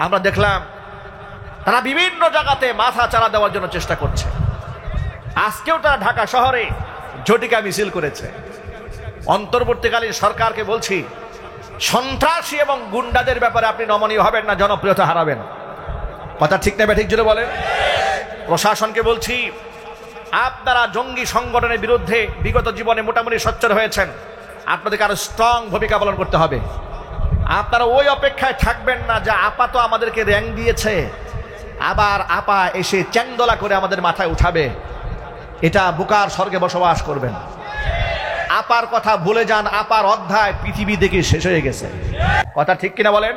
আমরা দেখলাম তারা বিভিন্ন জায়গাতে মাথা চারা দেওয়ার জন্য চেষ্টা করছে। আজকেও তারা ঢাকা শহরে ঝটিকা মিছিল করেছে। অন্তর্বর্তীকালীন সরকারকে বলছি, সন্ত্রাসী এবং গুন্ডাদের ব্যাপারে আপনি নমনীয় হবেন না, জনপ্রিয়তা হারাবেন। কথা ঠিক না ঠিক জোরে বলেন। প্রশাসনকে বলছি, আপনারা জঙ্গি সংগঠনের বিরুদ্ধে বিগত জীবনে মোটামুটি সোচ্চার হয়েছেন, আপনাদেরকে আরো স্ট্রং ভূমিকা পালন করতে হবে। আপনারা ওই অপেক্ষায় থাকবেন না যে আপা তো আমাদেরকে র্যাঙ্ক দিয়েছে, আবার আপা এসে চ্যাংদোলা করে আমাদের মাথায় উঠাবে। এটা বুকার স্বর্গে বসবাস করবেন। আপার কথা ভুলে যান, আপার অধ্যায় পৃথিবী থেকে শেষ হয়ে গেছে। কথা ঠিক কিনা বলেন?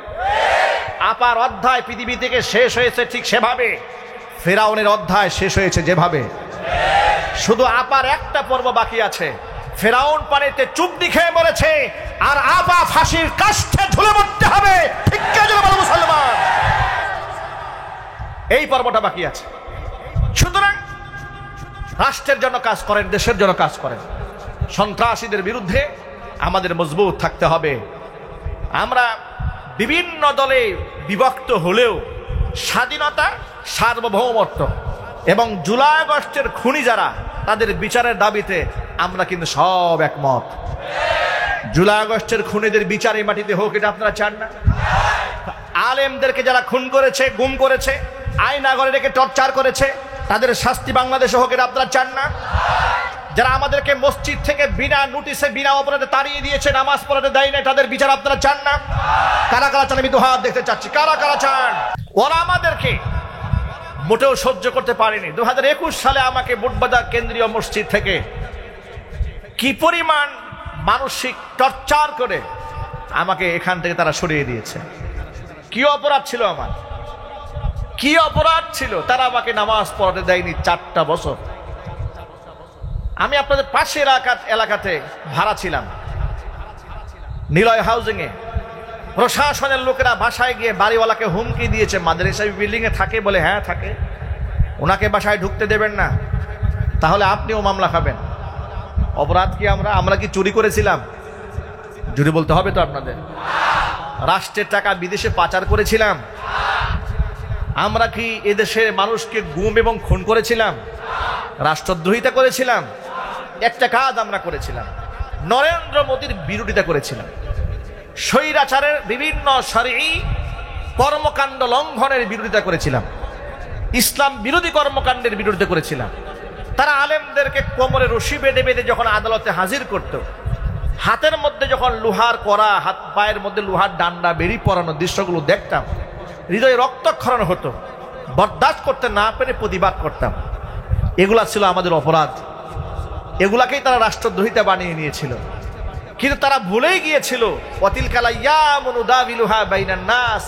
আপার অধ্যায় পৃথিবী থেকে শেষ হয়েছে ঠিক সেভাবে ফেরাউনের অধ্যায় শেষ হয়েছে যেভাবে। শুধু আপার একটা পর্ব বাকি আছে। ফেরাউন পানিতে চুক্তি খেয়ে মরেছে, আর আপা ফাঁসির কাষ্ঠে ঝুলে মরতে হবে। ঠিক কিনা বলো মুসলমান? এই পর্বটা বাকি আছে। সুতরাং রাষ্ট্রের জন্য কাজ করেন, দেশের জন্য কাজ করেন। সন্ত্রাসীদের বিরুদ্ধে আমাদের মজবুত থাকতে হবে। আমরা বিভিন্ন দলে বিভক্ত হলেও স্বাধীনতা, সার্বভৌমত্ব এবং জুলাই আগস্টের খুনি যারা, তাদের বিচারের দাবিতে আমরা কিন্তু সব একমত। জুলাই আগস্টের খুনিদের বিচার এই মাটিতে হোক, এটা আপনারা চান না? আলেমদেরকে যারা খুন করেছে, গুম করেছে, আয়নাঘরে রেখে টর্চার করেছে, তাদের শাস্তি বাংলাদেশে হোক, এটা আপনারা চান না? যারা আমাদেরকে মসজিদ থেকে বিনা নোটিশে, বিনা অপরাধে তাড়িয়ে দিয়েছে, নামাজ পড়াতে দেয় না, তাদের বিচার আপনারা চান না? কারা কারা চান? আমি তো হাত দেখতে চাচ্ছি, কারা কারা চান? ওরা আমাদেরকে মোটেও সহ্য করতে পারেনি। 2021 সালে আমাকে বুটবাজার কেন্দ্রীয় মসজিদ থেকে কি পরিমাণ মানসিক টর্চার করে আমাকে এখান থেকে তারা সরিয়ে দিয়েছে। কি অপরাধ ছিল আমার? কি অপরাধ ছিল? তারা আমাকে নামাজ পড়াতে দেয়নি 4টা বছর। আমি আপনাদের পাশের এলাকাতে ভাড়া ছিলাম, নিলয় হাউজিং এ। প্রশাসনের লোকেরা বাসায় গিয়ে বাড়িওয়ালাকে হুমকি দিয়েছে, মাদ্রাসা বিল্ডিং এ থাকে বলে, হ্যাঁ থাকে, ওনাকে বাসায় ঢুকতে দেবেন না, তাহলে আপনিও মামলা খাবেন। অপরাধ কি? আমরা কি চুরি করেছিলাম? যদি বলতে হবে তো আপনাদের। রাষ্ট্রের টাকা বিদেশে পাচার করেছিলাম? আমরা কি এদেশের মানুষকে গুম এবং খুন করেছিলাম? রাষ্ট্রদ্রোহিতা করেছিলাম? একটা কাজ আমরা করেছিলাম, নরেন্দ্র মোদীর বিরোধিতা করেছিলাম। স্বৈরাচারের বিভিন্ন শরঈ কর্মকাণ্ড লঙ্ঘনের বিরোধিতা করেছিলাম, ইসলাম বিরোধী কর্মকাণ্ডের বিরোধিতা করেছিলাম। তারা আলেমদেরকে কোমরে রশি বেঁধে বেঁধে যখন আদালতে হাজির করত, হাতের মধ্যে যখন লোহার কড়া, হাত পায়ের মধ্যে লোহার ডান্ডা বেরিয়ে পড়ানো দৃশ্যগুলো দেখতাম, হৃদয়ে রক্তক্ষরণ হতো। বরদাস্ত করতে না পেরে প্রতিবাদ করতাম। এগুলা ছিল আমাদের অপরাধ। এগুলাকেই তারা রাষ্ট্রদ্রোহিতা বানিয়ে নিয়েছিল। কিন্তু তারা ভুলেই গিয়েছিল, ওয়াতিলকাল আইয়ামু নুদাবিলুহা বাইনান নাস,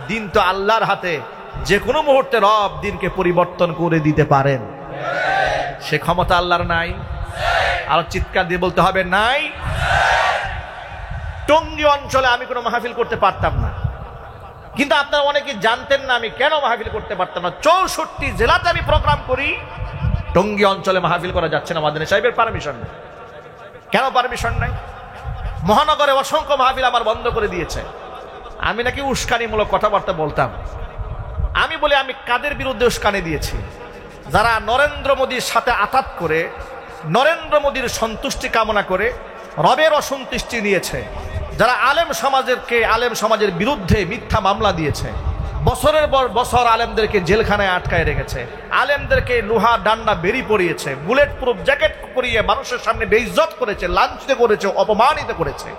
দিন তো আল্লাহর হাতে, যে কোনো মুহূর্তে রব দিনকে পরিবর্তন করে দিতে পারেন। সে ক্ষমতা আল্লাহর নাই? আর চিৎকার দিয়ে বলতে হবে নাই। টঙ্গী অঞ্চলে আমি কোনো মাহফিল করতে পারতাম না, কিন্তু আপনারা অনেকে জানতেন না আমি কেন মাহফিল করতে পারতাম না। 64 জেলাতে আমি প্রোগ্রাম করি, টঙ্গী অঞ্চলে মাহফিল করা যাচ্ছে না, মাদানী সাহেবের পারমিশন নেই। কেন পারমিশন নাই? মহানগরে অসংখ্য মাহফিল আমার বন্ধ করে দিয়েছে। আমি নাকি উস্কানিমূলক কথাবার্তা বলতাম। আমি বলি, আমি কাদের বিরুদ্ধে উস্কানি দিয়েছি? যারা নরেন্দ্র মোদীর সাথে আঘাত করে, নরেন্দ্র মোদীর সন্তুষ্টি কামনা করে রবের অসন্তুষ্টি নিয়েছে, যারা আলেম সমাজের বিরুদ্ধে মিথ্যা মামলা দিয়েছে, বছরের পর বছর আলেমদেরকে জেলখানায় আটকায় রেখেছে, আলেমদেরকে লোহা ডান্ডা বেরি পরিয়েছে, বুলেট প্রুফ জ্যাকেট পরিয়ে মানুষের সামনে বেইজ্জত করেছে, লাঞ্ছিত করেছে, অপমানিত করেছে,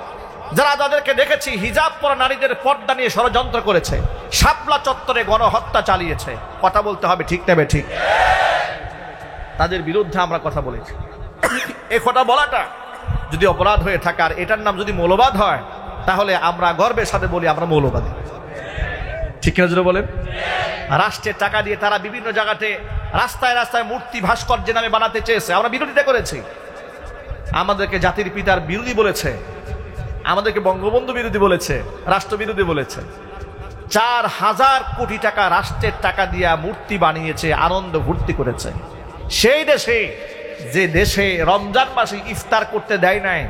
যারা যাদেরকে দেখেছি হিজাব পরা নারীদের পর্দা নিয়ে ষড়যন্ত্র করেছে, শাপলা চত্বরে গণহত্যা চালিয়েছে। কথা বলতে হবে ঠিক নেবে ঠিক। তাদের বিরুদ্ধে আমরা কথা বলেছি। এই কথা বলাটা যদি অপরাধ হয়ে থাকে, আর এটার নাম যদি মৌলবাদ হয়, তাহলে আমরা গর্বের সাথে বলি আমরা মৌলবাদী। ঠিক কিনা জোরে বলেন? রাষ্ট্রের টাকা দিয়ে তারা বিভিন্ন জায়গাতে রাস্তায় রাস্তায় মূর্তি ভাস্কর্য নামে বানাতে চেয়েছে, আমরা বিরোধিতা করেছি। আমাদেরকে জাতির পিতার বিরোধী বলেছে, আমাদেরকে বঙ্গবন্ধু বিরোধী বলেছে, রাষ্ট্র বিরোধী বলেছে। 4000 কোটি টাকা রাষ্ট্রের টাকা দিয়া মূর্তি বানিয়েছে, আনন্দ ভর্তি করেছে। সেই দেশে, যে দেশে রমজান মাসে ইফতার করতে দেয় নাই,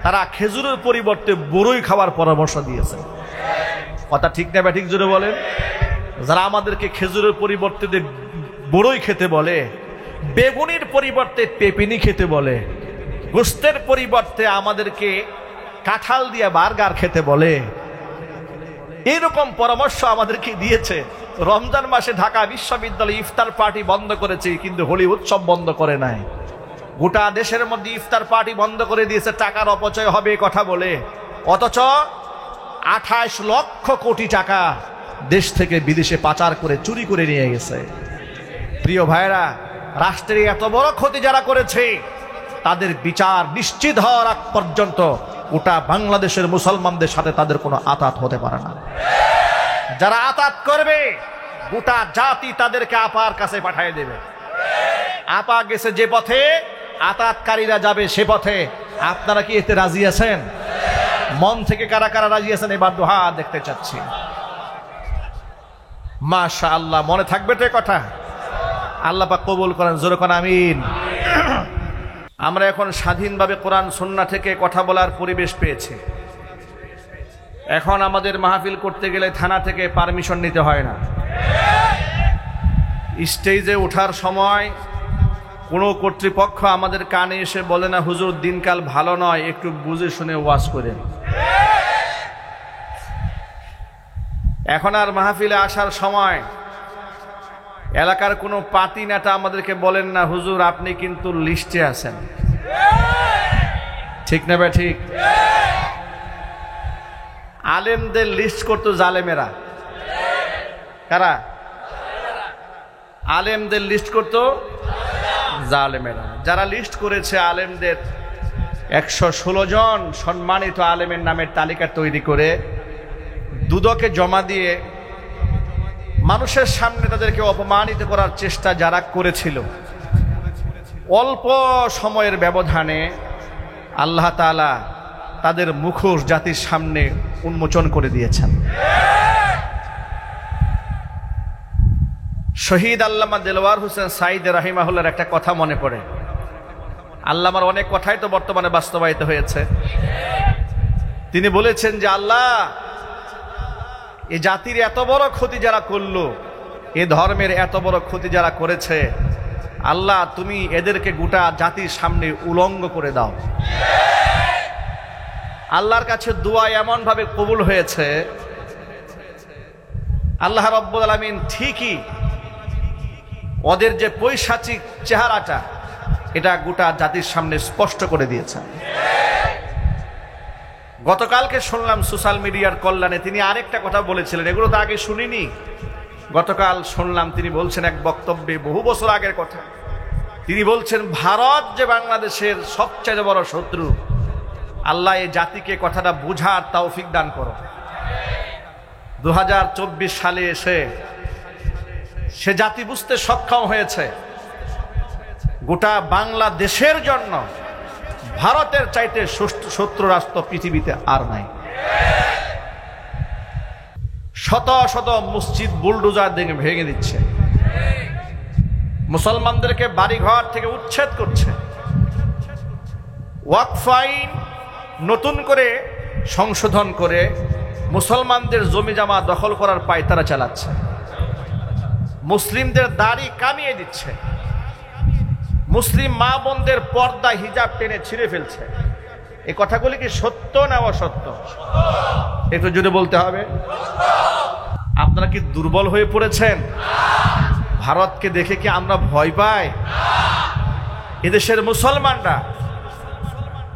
তারা খেজুরের পরিবর্তে বড়ই খাওয়ার পরামর্শ দিয়েছে। কথা ঠিক না ব্যাঠিক জোরে বলেন? যারা আমাদেরকে খেজুরের পরিবর্তে বড়ই খেতে বলে, বেগুনির পরিবর্তে পেপিনি খেতে বলে, গোস্তের পরিবর্তে আমাদেরকে কাঁঠাল দিয়ে বার্গার খেতে বলে, এরকম পরামর্শ আমাদেরকে দিয়েছে। রমজান মাসে ঢাকা বিশ্ববিদ্যালয়ে ইফতার পার্টি বন্ধ করেছে, কিন্তু হোলি উৎসব বন্ধ করে নাই। গোটা দেশের মধ্যে ইফতার পার্টি বন্ধ করে দিয়েছে টাকার অপচয় হবে কথা বলে, অথচ 28 লক্ষ কোটি টাকা দেশ থেকে বিদেশে পাচার করে চুরি করে নিয়ে গেছে। প্রিয় ভাইরা, রাষ্ট্রের এত বড় ক্ষতি যারা করেছে তাদের বিচার নিশ্চিত হওয়ার আগ পর্যন্ত গোটা বাংলাদেশের মুসলমানদের সাথে তাদের কোনো আতাত হতে পারে না। যারা আতাত করবে গোটা জাতি তাদেরকে আপার কাছে পাঠিয়ে দেবে। আপা গেছে যে পথে, আতাতকারীরা যাবে সে পথে। আপনারা কি এতে রাজি আছেন? মন থেকে কারা কারা রাজি আছেন এবার দুহা দেখতে চাচ্ছি। মাশাআল্লাহ, মনে থাকবে তো কথা? আল্লাহ পাক কবুল করেন, জোরে কোন আমিন। আমরা এখন স্বাধীনভাবে কোরআন সুন্নাহ থেকে কথা বলার পরিবেশ পেয়েছি। এখন আমাদের মাহফিল করতে গেলে থানা থেকে পারমিশন নিতে হয় না। স্টেজে ওঠার সময় কোনো কর্তৃপক্ষ আমাদের কানে এসে বলে না, হুজুর দিনকাল ভালো নয়, একটু বুঝে শুনে ওয়াজ করেন। এখন আর মাহফিলে আসার সময় এলাকার কোনো পাতি নেতা আমাদেরকে বলেন না, হুজুর আপনি কিন্তু লিস্টে আছেন। ঠিক না ভাই? ঠিক। আলেমদের লিস্ট করতো জালেমেরা। কারা? আলেমদের লিস্ট করতো জালেমেরা। যারা লিস্ট করেছে আলেমদের 116 জন সম্মানিত আলেমের নামের তালিকা তৈরি করে দুদকে জমা দিয়ে মানুষের সামনে তাদেরকে অপমানিত করার চেষ্টা যারা করেছিল, অল্প সময়ের ব্যবধানে আল্লাহ তাআলা তাদের মুখোশ জাতির সামনে উন্মোচন করে দিয়েছেন। শহীদ আল্লামা দেলোয়ার হোসেন সাঈদ রাহিমাহুল্লাহর একটা কথা মনে পড়ে। আল্লামার অনেক কথাই তো বর্তমানে বাস্তবায়িত হয়েছে। তিনি বলেছেন যে আল্লাহ, এই জাতির এত বড় ক্ষতি যারা করলো, এ ধর্মের এত বড় ক্ষতি যারা করেছে, আল্লাহ তুমি এদেরকে গোটা জাতির সামনে উলঙ্গ করে দাও। আল্লাহর কাছে দোয়া এমন ভাবে কবুল হয়েছে, আল্লাহ রাব্বুল আলামিন ঠিকই ওদের যে পৈশাচিক চেহারাটা এটা গোটা জাতির সামনে স্পষ্ট করে দিয়েছেন। গতকালকে শুনলাম সোশ্যাল মিডিয়ার কল্যাণে তিনি আরেকটা কথা বলেছিলেন, এগুলো তো আগে শুনিনি। গতকাল শুনলাম তিনি বলছেন এক বক্তব্যে, বহু বছর আগের কথা, তিনি বলছেন ভারত যে বাংলাদেশের সবচেয়ে বড় শত্রু, আল্লাহ এই জাতিকে কথাটা বুঝার তৌফিক দান করো। 2024 সালে এসে সে জাতি বুঝতে সক্ষম হয়েছে গোটা বাংলাদেশের জন্য ভারতের চাইতে শত্রু রাষ্ট্র পৃথিবীতে আর নাই। শত শত মসজিদ বুলডোজার দিয়ে ভেঙে দিচ্ছে, মুসলমানদেরকে বাড়িঘর থেকে উচ্ছেদ করছে, ওয়াকফ আইন নতুন করে সংশোধন করে মুসলমানদের জমি জমা দখল করার পায়তারা চালাচ্ছে, মুসলিমদের দাড়ি কামিয়ে দিচ্ছে, মুসলিম মা বোনদের পর্দা হিজাব টেনে ছিঁড়ে ফেলছে। এই কথাগুলি কি সত্য না অসত্য? একটু জোরে বলতে হবে। আপনারা কি দুর্বল হয়ে পড়েছেন? ভারতকে দেখে কি আমরা ভয় পাই? এদেশের মুসলমানরা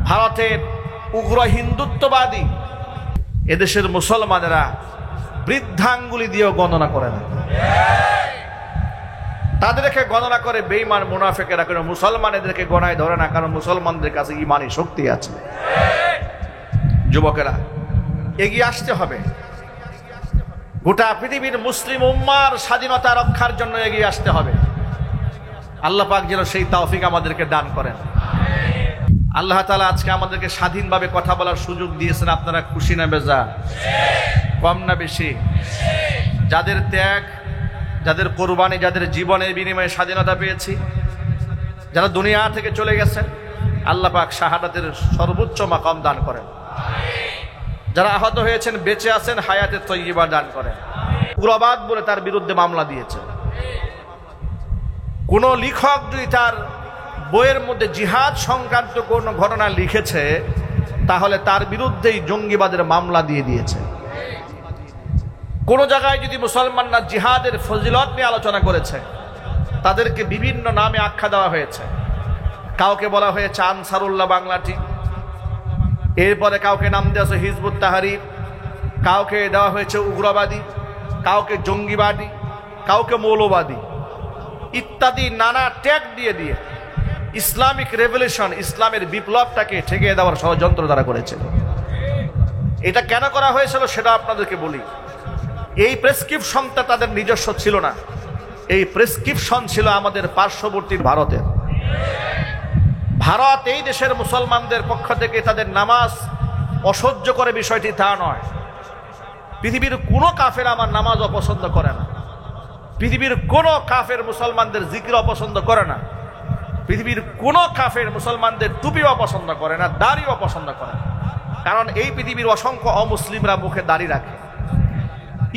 ভারতের উগ্র হিন্দুত্ববাদী, এদেশের মুসলমানেরা বৃদ্ধাঙ্গুলি দিয়েও গণনা করে না। তাদেরকে গণনা করে বেঈমান মুনাফিকেরা, কেন মুসলমানদেরকে গণায় ধরে না, কারণ মুসলমানদের কাছে ঈমানি শক্তি আছে। যুবকেরা এগিয়ে আসতে হবে, গোটা পৃথিবীর মুসলিম উম্মার স্বাধীনতা রক্ষার জন্য এগিয়ে আসতে হবে। আল্লাহ পাক যেন সেই তৌফিক আমাদেরকে দান করেন। আল্লাহ তাআলা আজকে আমাদেরকে স্বাধীনভাবে কথা বলার সুযোগ দিয়েছেন। আপনারা খুশি না বেজা? কম না বেশি? যাদের ত্যাগ, যাদের কোরবানি, যাদের জীবনের বিনিময়ে স্বাধীনতা পেয়েছি, যারা দুনিয়া থেকে চলে গেছেন, আল্লাহ পাক শাহাদাতের সর্বোচ্চ মাকাম দান করেন। যারা আহত হয়েছেন বেঁচে আছেন হায়াতে তৈয়বা দান করেন। উগ্রবাদ বলে তার বিরুদ্ধে মামলা দিয়েছে। কোন লেখক যদি তার বইয়ের মধ্যে জিহাদ সংক্রান্ত কোন ঘটনা লিখেছে তাহলে তার বিরুদ্ধেই জঙ্গিবাদের মামলা দিয়ে দিয়েছে। কোন জায়গায় যদি মুসলমানরা জিহাদের ফজিলত নিয়ে আলোচনা করেছে তাদেরকে বিভিন্ন নামে আখ্যা দেওয়া হয়েছে। কাউকে বলা হয়েছে আনসারুল্লাহ বাংলাটি, এরপরে কাউকে নাম দেওয়া হয়েছে হিজবুত তাহরির, কাউকে দেওয়া হয়েছে উগ্রবাদী, কাউকে জঙ্গিবাদী, কাউকে মৌলবাদী ইত্যাদি নানা ট্যাগ দিয়ে দিয়ে ইসলামিক রেভলিউশন, ইসলামের বিপ্লবটাকে ঠেকিয়ে দেওয়ার ষড়যন্ত্র দ্বারা করেছিল। এটা কেন করা হয়েছিল সেটা আপনাদেরকে বলি। এই প্রেসক্রিপশনটা তাদের নিজস্ব ছিল না, এই প্রেসক্রিপশন ছিল আমাদের পার্শ্ববর্তী ভারতের। ভারত এই দেশের মুসলমানদের পক্ষ থেকে তাদের নামাজ অসহ্য করে বিষয়টি তা নয়। পৃথিবীর কোনো কাফের আমার নামাজ অপছন্দ করে না, পৃথিবীর কোনো কাফের মুসলমানদের জিকির অপছন্দ করে না, পৃথিবীর কোনো কাফের মুসলমানদের টুপি অপছন্দ করে না, দাড়ি অপছন্দ করে না। কারণ এই পৃথিবীর অসংখ্য অমুসলিমরা মুখে দাড়ি রাখে,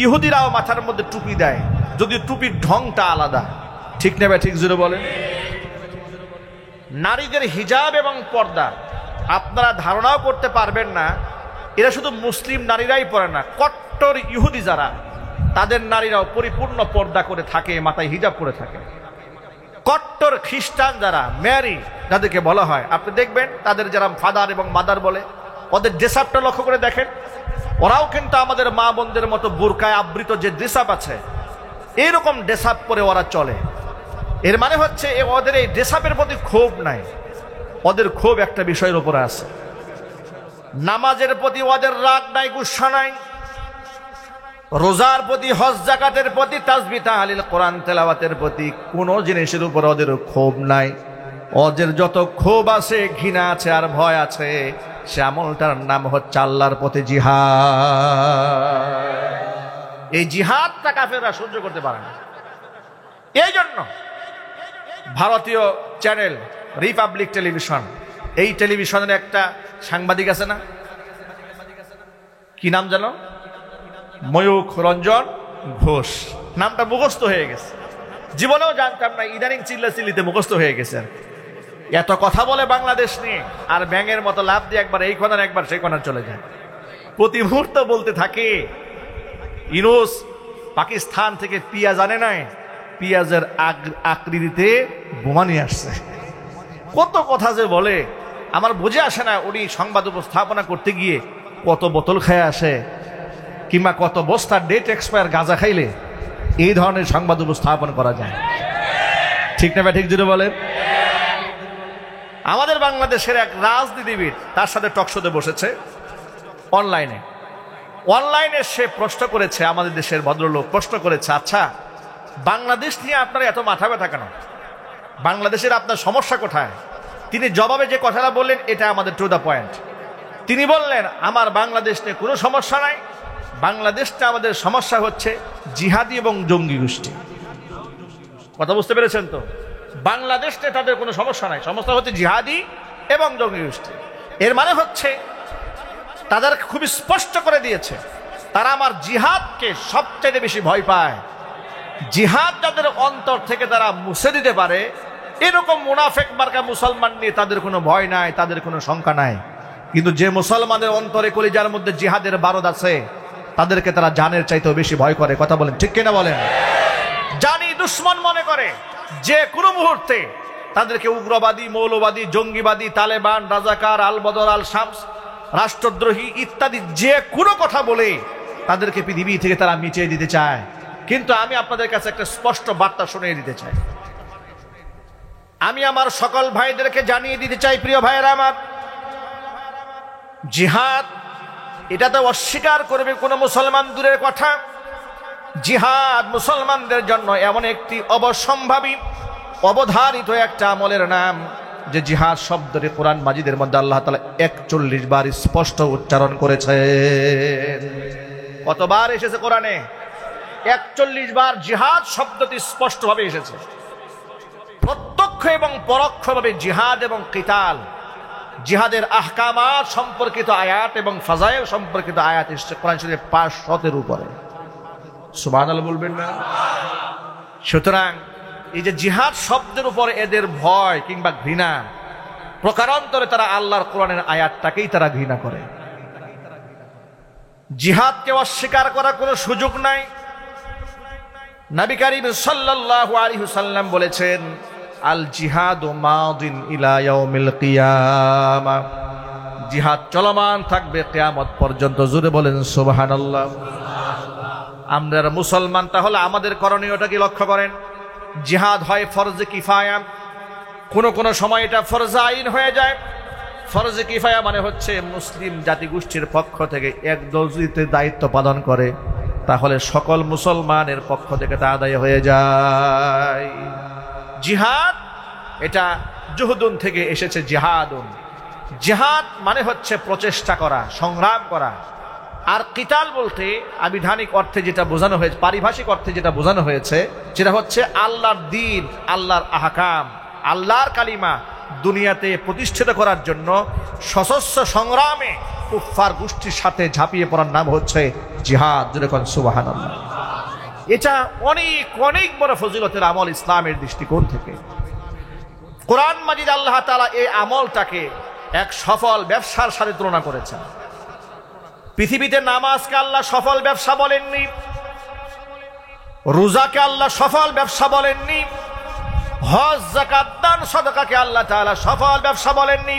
ইহুদিরাও মাথার মধ্যে টুপি দেয়, যদি টুপির ঢংটা আলাদা। ঠিক নেবে ঠিক জুড়ে বলেন। নারীদের হিজাব এবং পর্দা আপনারা ধারণাও করতে পারবেন না, এরা শুধু মুসলিম নারীরাই পরে না, কট্টর ইহুদি যারা তাদের নারীরাও পরিপূর্ণ পর্দা করে থাকে, মাথায় হিজাব করে থাকে। কট্টর খ্রিস্টান যারা ম্যারি যাদেরকে বলা হয়, আপনি দেখবেন তাদের যারা ফাদার এবং মাদার বলে ওদের ড্রেসআপটা লক্ষ্য করে দেখেন, ওরাও কিন্তু আমাদের মা বোনদের মতো বোরকায় আবৃত যে ড্রেসআপ আছে এইরকম ড্রেসআপ পরে ওরা চলে। এর মানে হচ্ছে ওদের এই ড্রেসআপের প্রতি ক্ষোভ নাই, ওদের ক্ষোভ একটা বিষয়ের উপরে আছে, নামাজের প্রতি ওদের রাগ নাই, গুসা নাই, রোজার প্রতি, হজ জাকাতের প্রতি, তাসবিহ তাহলিল কোরআন তেলাওয়াতের প্রতি কোনো জিনিসের উপর ওদের ক্ষোভ নাই। ওদের যত ক্ষোভ আছে, ঘৃণা আছে আর ভয় আছে, সে আমলটার নাম হচ্ছে আল্লাহর পথে জিহাদ। এই জিহাদটা কাফেররা সহ্য করতে পারে না। এই জন্য ভারতীয় চ্যানেল রিপাবলিক টেলিভিশন, এই টেলিভিশনের একটা সাংবাদিক আছে না, কি নাম জানো, ময়ূখ রঞ্জন ঘোষ, নামটা মুখস্থ হয়ে গেছে, জীবনেও জানতাম না, ইদানিং চিল্লাচিল্লিতে মুখস্থ হয়ে গেছে। এত কথা বলে বাংলাদেশ নিয়ে, আর ব্যাঙের মতো লাভ দিয়ে একবার এই কোণার একবার সেই কোণার চলে যায়, প্রতি মুহূর্ত বলতে থাকে ইউনূস পাকিস্তান থেকে পিঁয়াজ আনে নাই, পিঁয়াজের আকৃতিতে বোমা নিয়ে আসছে। কত কথা যে বলে আমার বুঝে আসে না, উনি সংবাদ উপস্থাপনা করতে গিয়ে কত বোতল খেয়ে আসে, কিংবা কত বস্তা ডেট এক্সপায়ার গাঁজা খাইলে এই ধরনের সংবাদ উপস্থাপন করা যায়। ঠিক না ঠিক জুড়ে বলেন। আমাদের বাংলাদেশের এক রাজনীতিবিদ তার সাথে টকশোতে বসেছে অনলাইনে সে প্রশ্ন করেছে, আমাদের দেশের ভদ্রলোক প্রশ্ন করেছে, আচ্ছা বাংলাদেশ নিয়ে আপনার এত মাথা ব্যথা কেন, বাংলাদেশের আপনার সমস্যা কোথায়? তিনি জবাবে যে কথাটা বললেন এটা আমাদের টু দ্য পয়েন্ট। তিনি বললেন আমার বাংলাদেশ নিয়ে কোনো সমস্যা নাই, বাংলাদেশটা আমাদের সমস্যা হচ্ছে জিহাদি এবং জঙ্গি গোষ্ঠী। কথা বুঝতে পেরেছেন তো? বাংলাদেশ নিয়ে তাদের কোনো সমস্যা নাই, সমস্যা হচ্ছে জিহাদি এবং জঙ্গি গোষ্ঠী। এর মানে হচ্ছে তাদের খুবই স্পষ্ট করে দিয়েছে তারা আমার জিহাদকে সবচেয়ে বেশি ভয় পায়। জিহাদ যাদের অন্তর থেকে তারা মুছে দিতে পারে, এরকম মুনাফেক মার্কা মুসলমান নিয়ে তাদের কোনো ভয় নাই, তাদের কোনো শঙ্কা নাই। কিন্তু যে মুসলমানের অন্তরে কলিজার মধ্যে জিহাদের বারদ আছে, তাদেরকে তারা জানের চাইতেও বেশি ভয় করে। কথা বলেন ঠিক কিনা বলেন? জানি দুশ্মন মনে করে যে কোনো মুহূর্তে তাদেরকে উগ্রবাদী, মৌলবাদী, জঙ্গিবাদী, তালেবান, রাজাকার, আল বদর, আল শামস, রাষ্ট্রদ্রোহী ইত্যাদি যে কোনো কথা বলে তাদেরকে পৃথিবী থেকে তারা মিটিয়ে দিতে চায়। কিন্তু আমি আপনাদের কাছে একটা স্পষ্ট বার্তা শুনিয়ে দিতে চাই, আমি আমার সকল ভাইদেরকে জানিয়ে দিতে চাই, প্রিয় ভাইয়েরা আমার, জিহাদ এটা তো অস্বীকার করবে কোনো মুসলমান দূরের কথা। জিহাদ মুসলমানদের জন্য এমন একটি অবসম্ভাবী, অবধারিত একটা আমলের নাম যে জিহাদ শব্দটি কোরআন মাজিদের মধ্যে আল্লাহ তাআলা 41 বার স্পষ্ট উচ্চারণ করেছেন। কতবার এসেছে কোরআনে? 41 বার জিহাদ শব্দটি স্পষ্টভাবে এসেছে। প্রত্যক্ষ এবং পরোক্ষভাবে জিহাদ এবং কিতাল জিহাদের আহকামাত সম্পর্কিত আয়াত এবং ফাজাইল সম্পর্কিত আয়াত এসেছে কোরআন শরীফে 500-এর উপরে। সুবহানাল্লাহ বলবেন না? সুতরাং এই যে জিহাদ শব্দের উপর এদের ভয় কিংবা ঘৃণা, প্রকারান্তরে তারা আল্লাহর কোরআনের আয়াতটাকেই তারা ঘৃণা করে। জিহাদকে অস্বীকার করার কোনো সুযোগ নাই। নবী করিম সাল্লাল্লাহু আলাইহি ওয়াসাল্লাম বলেছেন, আল জিহাদু মাদিন ইলা ইয়াউমিল কিয়ামাহ, জিহাদ চলমান থাকবে কিয়ামত পর্যন্ত। জোরে বলেন সুবহানাল্লাহ। আমরা মুসলমান, তাহলে আমাদের করণীয়টা কি লক্ষ্য করেন। জিহাদ হয় ফরজে কিফায়া, কোন সময় এটা ফরজে আইন হয়ে যায়। ফরজে কিফায়া মানে হচ্ছে মুসলিম জাতিগোষ্ঠীর পক্ষ থেকে একদল যদি দায়িত্ব পালন করে তাহলে সকল মুসলমানের পক্ষ থেকে তা আদায় হয়ে যায়। জিহাদ এটা জুহুদুন থেকে এসেছে জিহাদুন। জিহাদ মানে হচ্ছে প্রচেষ্টা করা, সংগ্রাম করা। আর কিতাল বলতে আবিধানিক অর্থে যেটা বোঝানো হয়েছে, পারিভাষিক অর্থে যেটা বোঝানো হয়েছে, সেটা হচ্ছে আল্লাহর দ্বীন, আল্লাহর আহকাম, আল্লাহর কালিমা দুনিয়াতে প্রতিষ্ঠিত করার জন্য সশস্ত্র সংগ্রামে কুফফার গোষ্ঠীর সাথে ঝাঁপিয়ে পড়ার নাম হচ্ছে জিহাদ। যেরকম সুবহানাল্লাহ। এটা অনেক অনেক বড় ফজিলতের আমল ইসলামের দৃষ্টিকোণ থেকে। কোরআন মাজিদ আল্লাহ তাআলা এই আমলটাকে এক সফল ব্যবসার সাথে তুলনা করেছেন। পৃথিবীতে নামাজকে আল্লাহ সফল ব্যবসা বলেননি, রোজাকে আল্লাহ সফল ব্যবসা বলেননি, হজ যাকাত দান সদকাকে আল্লাহ তাআলা সফল ব্যবসা বলেননি,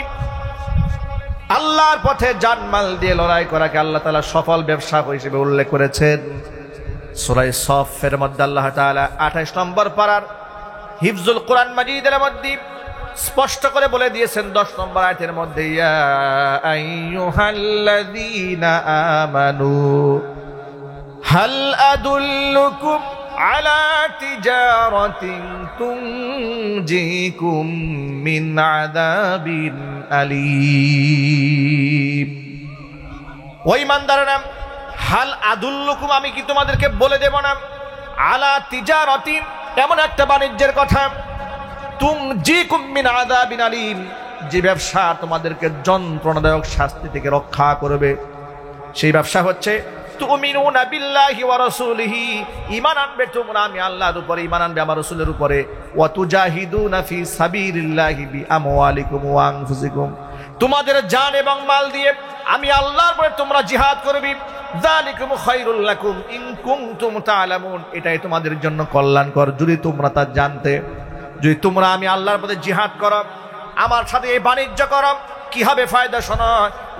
আল্লাহর পথে জানমাল দিয়ে লড়াই করাকে আল্লাহ তাআলা সফল ব্যবসা হিসেবে উল্লেখ করেছেন। সূরা সফের মধ্যে আল্লাহ তাআলা 28 নম্বর পারার হিফজুল কোরআন মাজিদের মধ্যে স্পষ্ট করে বলে দিয়েছেন 10 নম্বর আয়াতের মধ্যে, ইয়া আইয়ুহাল্লাযীনা আমানু হাল আদুল্লুকুম আলা তিজারাতিন তুনজিকুম মিন আযাবিন আলীম। ওই ইমানদাররা, হাল আদুল্লুকুম, আমি কি তোমাদেরকে বলে দেব না, আলা তিজারাতিন, এমন একটা বাণিজ্যের কথা, তুনজিকুম মিন আযাবিন আলীম, যে ব্যবসা তোমাদেরকে যন্ত্রণাদায়ক শাস্তি থেকে রক্ষা করবে। সেই ব্যবসা হচ্ছে তুমিনুনা বিল্লাহি ওয়া রাসূলিহি, ঈমান আনবে তোমরা আমি আল্লাহর উপরে, ঈমান আনবে আমার রাসূলের উপরে, ওয়া তুজাহিদুনা ফি সাবিলিল্লাহি বিআমওয়ালিকুম ওয়া আনফুসিকুম, তোমাদের জান এবং মাল দিয়ে আমি আল্লাহর উপরে তোমরা জিহাদ করবে। যালিকুম খায়রুল লাকুম ইন কুনতুম তা'লামুন, এটাই তোমাদের জন্য কল্যাণকর যদি তোমরা তা জানতে। যদি তোমরা আমি আল্লাহর পথে জিহাদ করো, আমার সাথে এই বাণিজ্য করো, কি হবে ফায়দা শোনো,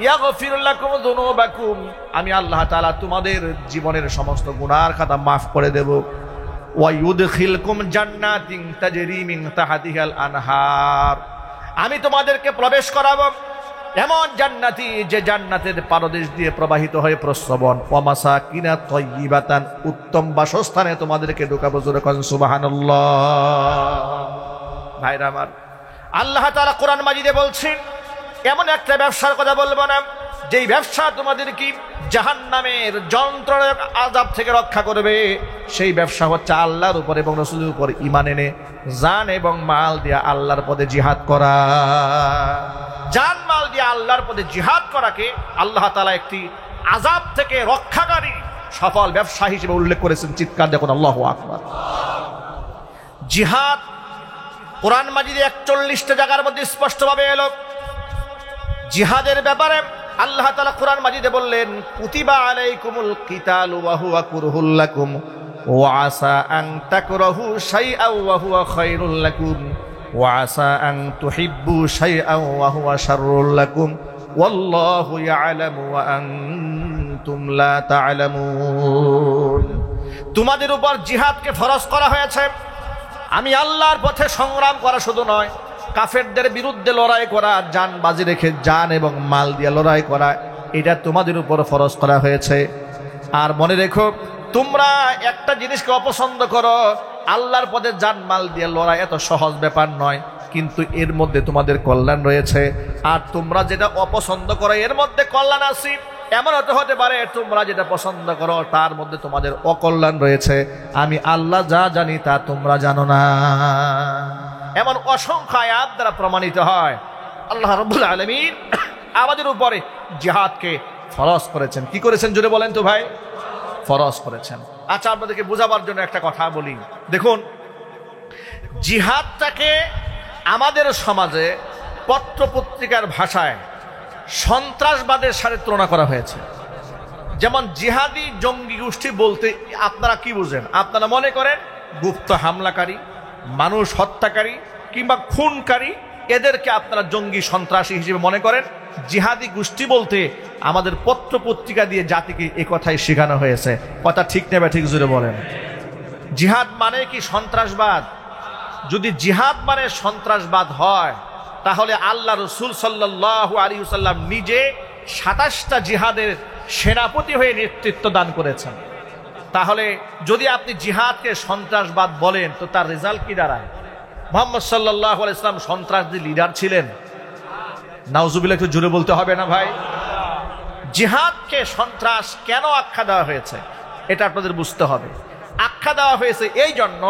ইয়াগফির লাকুম যুনুবাকুম, আমি আল্লাহ তাআলা তোমাদের জীবনের সমস্ত গুনার খাতা মাফ করে দেব। ওয়া ইউদখিলকুম জান্নাতিন তাজরি মিন তাহতিহাল আনহার, আমি তোমাদেরকে প্রবেশ করাবো এমন জান্নাতি যে জান্নাতের পাদদেশ দিয়ে প্রবাহিত হয়ে প্রস্রবণ। ওয়া মাসাকিনা তাইয়্যিবাতান, উত্তম বাসস্থানে তোমাদেরকে ঢোকাবো। যেরকম সুবহানাল্লাহ। ভাইরা আমার, আল্লাহ তাআলা কোরআন মাজিদে বলছেন এমন একটা ব্যবসার কথা বলবো না যেই ব্যবসা তোমাদের কি জাহান্নামের যন্ত্রণার আযাব থেকে রক্ষা করবে। সেই ব্যবসা হচ্ছে আল্লাহর উপর এবং রাসূলের উপর ঈমান এনে জান এবং মাল দিয়ে আল্লাহর পথে জিহাদ করা। জান মাল দিয়ে আল্লাহর পথে জিহাদ করাকে আল্লাহ তাআলা একটি আযাব থেকে রক্ষাকারী সফল ব্যবসা হিসেবে উল্লেখ করেছেন। চিৎকার দেখুন আল্লাহু আকবার। জিহাদ কোরআন মাজিদে 41টা জায়গার মধ্যে স্পষ্টভাবে এলো। জিহাদের ব্যাপারে আল্লাহ তাআলা কোরআন মাজিদে বললেন, কুতিবা আলাইকুমুল কিতালু ওয়া হুয়া কুরহুল লাকুম ওয়া আসা আন তাকরাহু শাইআন ওয়া হুয়া খায়রুল লাকুম ওয়া আসা আন তুহিব্বু শাইআন ওয়া হুয়া শাররুল লাকুম ওয়াল্লাহু ইয়ালামু ওয়া আনতুম লা তা'লামুন। তোমাদের উপর জিহাদকে ফরজ করা হয়েছে। আমি আল্লাহর পথে সংগ্রাম করা শুধু নয়, কাফেরদের বিরুদ্ধে লড়াই করা, জান বাজি রেখে জান এবং মাল দিয়ে লড়াই করা, এটা তোমাদের উপর ফরজ করা হয়েছে। আর মনে রেখো, তোমরা একটা জিনিসকে অপছন্দ করো, আল্লাহর পথে জান মাল দিয়ে লড়াই এত সহজ ব্যাপার নয়, কিন্তু এর মধ্যে তোমাদের কল্যাণ রয়েছে। আর তোমরা যেটা অপছন্দ করো এর মধ্যে কল্যাণ আছে। এমন হতে পারে তোমরা যেটা পছন্দ করো তার মধ্যে তোমাদের অকল্যাণ রয়েছে। আমি আল্লাহ যা জানি তা তোমরা জানো না। এমন অসংখ্য আয়াত দ্বারা প্রমাণিত হয়। আল্লাহ রাব্বুল আলামিন আমাদের উপরে জিহাদকে ফরজ করেছেন। কি করেছেন জোরে বলেন তো ভাই? ফরজ করেছেন। আচ্ছা, আপনাদেরকে বোঝাবার জন্য একটা কথা বলি। দেখুন, জিহাদটাকে আমাদের সমাজে পত্র পত্রিকার ভাষায় সন্ত্রাসবাদের সাথে তুলনা করা হয়েছে। যেমন জিহাদি জঙ্গি গোষ্ঠী বলতে আপনারা কি বুঝেন? আপনারা মনে করেন গুপ্ত হামলাকারী, মানুষ হত্যাকারী কিংবা খুনকারী, এদেরকে আপনারা জঙ্গি সন্ত্রাসী হিসেবে মনে করেন। জিহাদি গোষ্ঠী বলতে আমাদের পত্র পত্রিকা দিয়ে জাতিকে এই কথাই শেখানো হয়েছে। কথা ঠিক নেবে ঠিক জুড়ে বলেন। জিহাদ মানে কি সন্ত্রাসবাদ? যদি জিহাদ মানে সন্ত্রাসবাদ হয়, তাহলে আল্লাহ রসুল সাল্লাল্লাহু আলাইহি ওয়াসাল্লাম নিজে ২৭টা জিহাদের সেনাপতি হয়ে নেতৃত্ব দান করেছেন। তাহলে যদি আপনি জিহাদকে সন্ত্রাসবাদ বলেন, তো তার রেজাল্ট কি দাঁড়ায়? মুহাম্মদ সাল্লাল্লাহু আলাইহি ওয়াসাল্লাম সন্ত্রাসী লিডার ছিলেন? নাউজুবিল্লাহ, একটু জোরে বলতে হবে না ভাই? জিহাদকে সন্ত্রাস কেন আখ্যা দেওয়া হয়েছে এটা আপনাদের বুঝতে হবে। আখ্যা দেওয়া হয়েছে এই জন্য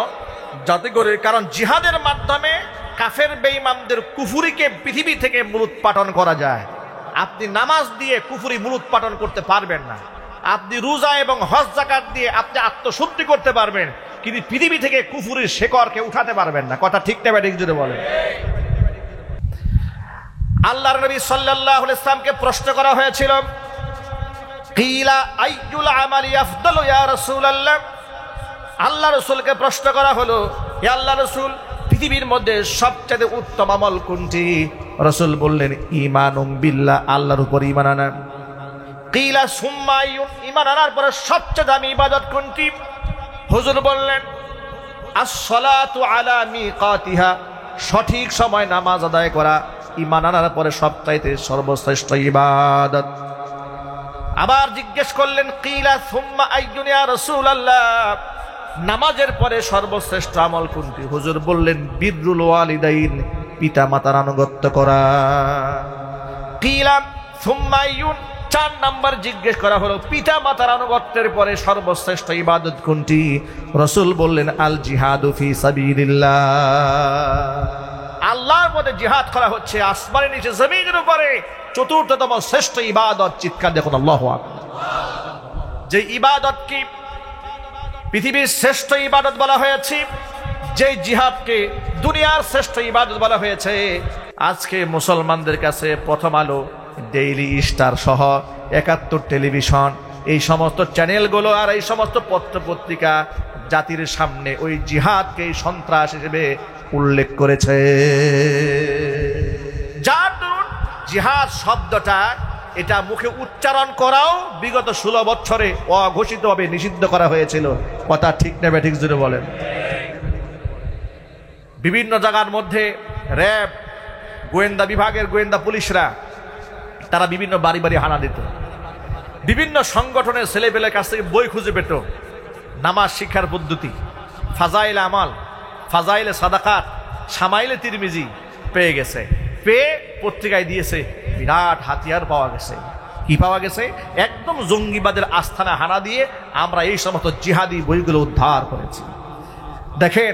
যাতে করে, কারণ জিহাদের মাধ্যমে কাফের বেঈমানদের কুফুরিকে পৃথিবী থেকে মূলোৎপাটন করা যায়। আপনি নামাজ দিয়ে কুফুরি মূলোৎপাটন করতে পারবেন না, আপনি রোজা এবং হজ যাকাত দিয়ে আপনি আত্মশুদ্ধি করতে পারবেন, কিন্তু পৃথিবী থেকে কুফুরির শেকড়কে উঠাতে পারবেন না। কথা ঠিক না ঠিক জোরে বলেন। আল্লাহর নবী সাল্লাল্লাহু আলাইহি ওয়াসাল্লামকে প্রশ্ন করা হয়েছিল, কিলা আইয়ুল আমালি আফদালু ইয়া রাসূলুল্লাহ। আল্লাহ রাসূলকে প্রশ্ন করা হলো, হে আল্লাহ রাসূল, পৃথিবীর মধ্যে সবচেয়ে উত্তম আমল কোনটি? রাসূল বললেন, ঈমানুম বিল্লাহ, আল্লাহর উপর ঈমান আনা। কিলা সুম্মা আইয়ুন, ঈমান আনার পরে সবচেয়ে দামি ইবাদত কোনটি? হুজুর বললেন, আস-সালাতু আলা মিকাতিহা, সঠিক সময় নামাজ আদায় করা ঈমান আনার পরে সবচাইতে সর্বশ্রেষ্ঠ ইবাদত। আবার জিজ্ঞেস করলেন, কিলা সুম্মা আইয়ুন ইয়া রাসূলুল্লাহ, নামাজের পরে সর্বশ্রেষ্ঠ আমল কোনটি? হুজুর বললেন, বিররুল ওয়ালিদাইন, পিতা মাতার আনুগত্য করা। কিলা সুম্মা আইয়ুন, 4 নাম্বার জিজ্ঞেস করা হলো, পিতা মাতার আনুগত্যের পরে সর্বশ্রেষ্ঠ ইবাদত কোনটি? রাসূল বললেন, আল জিহাদু ফি সাবিলিল্লাহ, আল্লাহর পথে জিহাদ করা হচ্ছে আসমানের নিচে জমিনের উপরে চতুর্থতম শ্রেষ্ঠ ইবাদত। চিৎকার দেখুন আল্লাহু আকবার। যে ইবাদত কি পৃথিবীর শ্রেষ্ঠ ইবাদত বলা হয়েছে, যে জিহাদকে দুনিয়ার শ্রেষ্ঠ ইবাদত বলা হয়েছে, আজকে মুসলমানদের কাছে প্রথম আলো, ডেইলি স্টার সহ 71 টেলিভিশন, এই সমস্ত চ্যানেলগুলো আর এই সমস্ত পত্র পত্রিকা জাতির সামনে ওই জিহাদকে সন্ত্রাস হিসেবে উল্লেখ করেছে। যার দরুন জিহাদ শব্দটা এটা মুখে উচ্চারণ করাও বিগত 16 বছরে অঘোষিতভাবে নিষিদ্ধ করা হয়েছিল। কথা ঠিক না ঠিক জোরে বলেন। বিভিন্ন জায়গার মধ্যে র্যাব, গোয়েন্দা বিভাগের গোয়েন্দা পুলিশরা তারা বিভিন্ন বাড়ি বাড়ি হানা দিত, বিভিন্ন সংগঠনের ছেলেপেলের কাছ থেকে বই খুঁজে পেত, নামাজ শিক্ষার পদ্ধতি, ফাজাইল আমাল, ফাজাইলে সাদাকাত, শামাইলে তিরমিজি পেয়ে গেছে, পেয়ে পত্রিকায় দিয়েছে, বিরাট হাতিয়ার পাওয়া গেছে। কি পাওয়া গেছে? একদম জঙ্গিবাদের আস্থানা হানা দিয়ে আমরা এই সমস্ত জিহাদি বইগুলো উদ্ধার করেছি। দেখেন,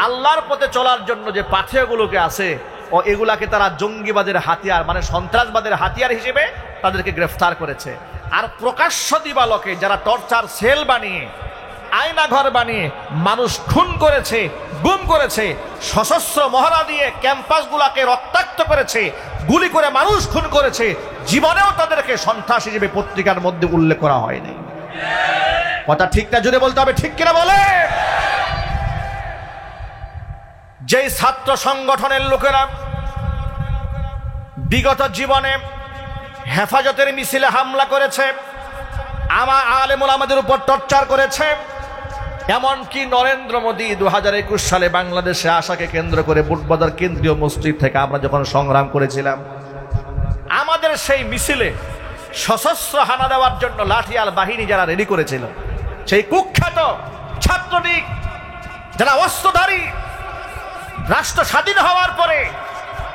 আল্লাহর পথে চলার জন্য যে পাথেয়গুলোকে আছে, ও এগুলাকে তারা জঙ্গিবাদের হাতিয়ার মানে সন্ত্রাসবাদের হাতিয়ার হিসেবে তাদেরকে গ্রেফতার করেছে। আর প্রকাশ্য দিবালোকে যারা টর্চার সেল বানিয়ে, আয়নাঘর বানিয়ে মানুষ খুন করেছে, গুম করেছে, সশস্ত্র মহড়া দিয়ে ক্যাম্পাসগুলোকে রক্তাক্ত করেছে, গুলি করে মানুষ খুন করেছে, জীবনেও তাদেরকে সন্ত্রাস হিসেবে পত্রিকার মধ্যে উল্লেখ করা হয়নি। কথা ঠিক না জুড়ে বলতে হবে, ঠিক কিনা বলে? যেই ছাত্র সংগঠনের লোকেরা বিগত জীবনে হেফাজতের মিছিলে হামলা করেছে, আলেমুল আমাদের উপর টর্চার করেছে, এমনকি নরেন্দ্র মোদী 2021 সালে বাংলাদেশে আসাকে কেন্দ্র করে বুটবাজার কেন্দ্রীয় মসজিদ থেকে আমরা যখন সংগ্রাম করেছিলাম, আমাদের সেই মিছিলে সশস্ত্র হানা দেওয়ার জন্য লাঠিয়াল বাহিনী যারা রেডি করেছিল, সেই কুখ্যাত ছাত্রলীগ যারা অস্ত্রধারী, রাষ্ট্র স্বাধীন হওয়ার পরে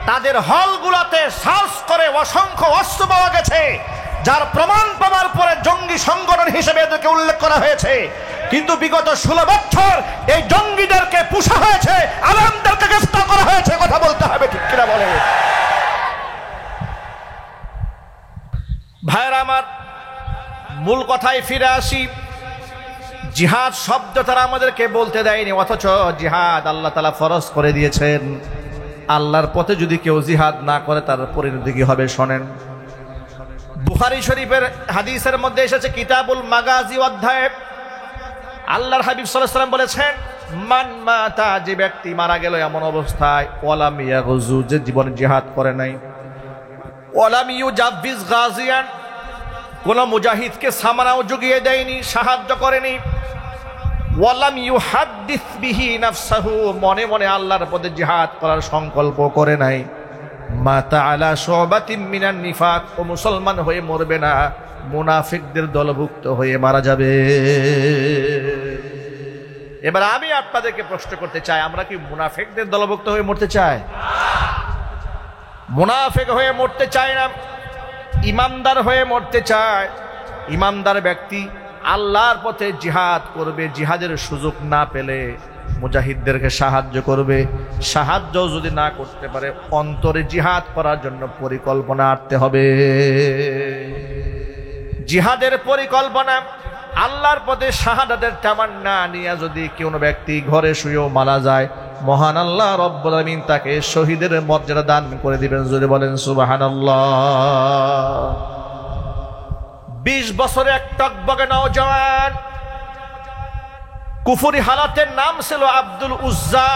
তাদের হলগুলোতে সার্চ করে অসংখ্য অস্ত্র পাওয়া গেছে, যার প্রমাণ পাওয়ার পরে জঙ্গি সংগঠন হিসেবে এদেরকে উল্লেখ করা হয়েছে। কিন্তু বিগত 16 বছর এই জঙ্গিদেরকে পুষা হয়েছে, আলেমদেরকে গ্রেফতার করা হয়েছে। কথা বলতে হবে, ঠিক কিনা বলে? ভাইরা আমার, মূল কথায় ফিরে আসি। জিহাদ শব্দ তারা আমাদেরকে বলতে দেয়নি, অথচ জিহাদ আল্লাহ তাআলা ফরজ করে দিয়েছেন। আল্লাহর পথে যদি কেউ জিহাদ না করে তার পরিণতি কি হবে শোনেন। বুখারী শরীফের হাদিসের মধ্যে এসেছে, কিতাবুল মাগাজি অধ্যায়ে আল্লাহর হাবিব সাল্লাল্লাহু আলাইহি ওয়াসাল্লাম বলেছেন, মান মাতা, যে ব্যক্তি মারা গেল এমন অবস্থায়, ওয়ালাম ইয়াগজু, যে জীবনে জিহাদ করে নাই, ওয়ালাম ইউজাবিজ গাজিয়ান, কোন মুজাহিদকে সামরাও জুগিয়ে দেয়নি, সাহায্য করেনি, ওয়ালাম ইউহাদ্দিস বিহি নাফসাহু, মনে মনে আল্লাহর পথে জিহাদ করার সংকল্প করে নাই, মাতা আলা শুবাতিন মিনান নিফাক, ও মুসলমান হয়ে মরবে না, মুনাফিকদের দলভুক্ত হয়ে মারা যাবে। এবার আমি আপনাদেরকে প্রশ্ন করতে চাই, আমরা কি মুনাফিকদের দলভুক্ত হয়ে মরতে চাই? মুনাফিক হয়ে মরতে চাই না, ইমানদার হয়ে মরতে চায়। ইমানদার ব্যক্তি আল্লাহর পথে জিহাদ করবে, জিহাদের সুযোগ না পেলে মুজাহিদদেরকে সাহায্য করবে, সাহায্য যদি না করতে পারে অন্তরে জিহাদ করার জন্য পরিকল্পনা আনতে হবে। জিহাদের পরিকল্পনা, আল্লাহর পথে শাহাদাতের তামান্না নিয়ে যদি কোনো ব্যক্তি ঘরে শুয়েও মারা যায়, মহান আল্লাহ রব্বুল আমিন তাকে শহীদের মর্যাদা দান করে দিবেন। যদি বলেন সুবহানাল্লাহ। 20 বছরের এক টকবগে নওজওয়ান, কুফরি হালাতের নাম ছিল আব্দুল উজ্জা।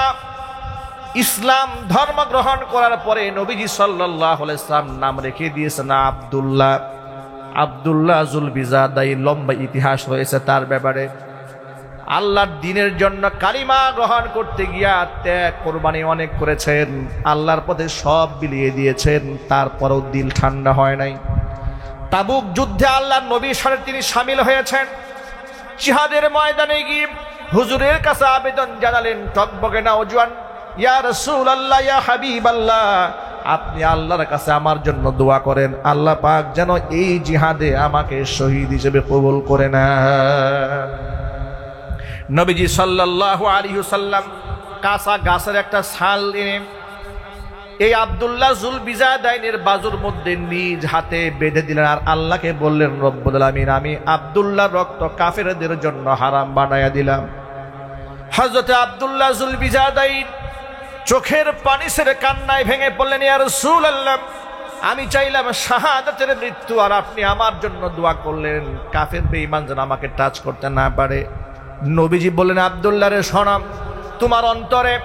ইসলাম ধর্ম গ্রহণ করার পরে নবীজি সাল্লাল্লাহু আলাইহি ওয়াসাল্লাম নাম রেখে দিয়েছেন আব্দুল্লাহ। আব্দুল্লাহ জুলবিজাদাই, লম্বা ইতিহাস রয়েছে তার ব্যাপারে। আল্লাহর দ্বীনের জন্য কালিমা গ্রহণ করতে গিয়া ত্যাগ কোরবানি অনেক করেছেন, আল্লাহর পথে সব বিলিয়ে দিয়েছেন, তারপরও দিল ঠান্ডা হয় নাই। তাবুক যুদ্ধে আল্লাহর নবীর সাথে তিনি শামিল হয়েছেন। জিহাদের ময়দানে গিয়ে হুজুরের কাছে আবেদন জানালেন, টকবগে নওজওয়ান, ইয়া রাসূলুল্লাহ, ইয়া হাবিবাল্লাহ, আপনি আল্লাহর কাছে আমার জন্য দোয়া করেন, আল্লাহ পাক যেন এই জিহাদে আমাকে শহীদ হিসেবে কবুল করে নেন। নবীজি সাল্লাল্লাহু আলাইহি ওয়াসাল্লাম কাঁচা গাছের একটা ছাল এনে এই আব্দুল্লাহ জুলবিজাদাইনের বাজুর মধ্যে নিজ হাতে বেঁধে দিলেন, আর আল্লাহকে বললেন, রব্বুল আলামিন, আমি আব্দুল্লাহর রক্ত কাফেরদের জন্য হারাম বানায়া দিলাম। হযরত আব্দুল্লাহ জুলবিজাদাইন চোখের পানি ছেড়ে কান্নায় ভেঙে পড়লেন, ইয়া রাসূলুল্লাহ, আমি চাইলাম শাহাদাতের মৃত্যু, আর আপনি আমার জন্য দোয়া করলেন কাফের বেঈমান যেন আমাকে টাচ করতে না পারে। নবীজি বললেন, আব্দুল্লাহ রে, শোনো, তোমার অন্তরে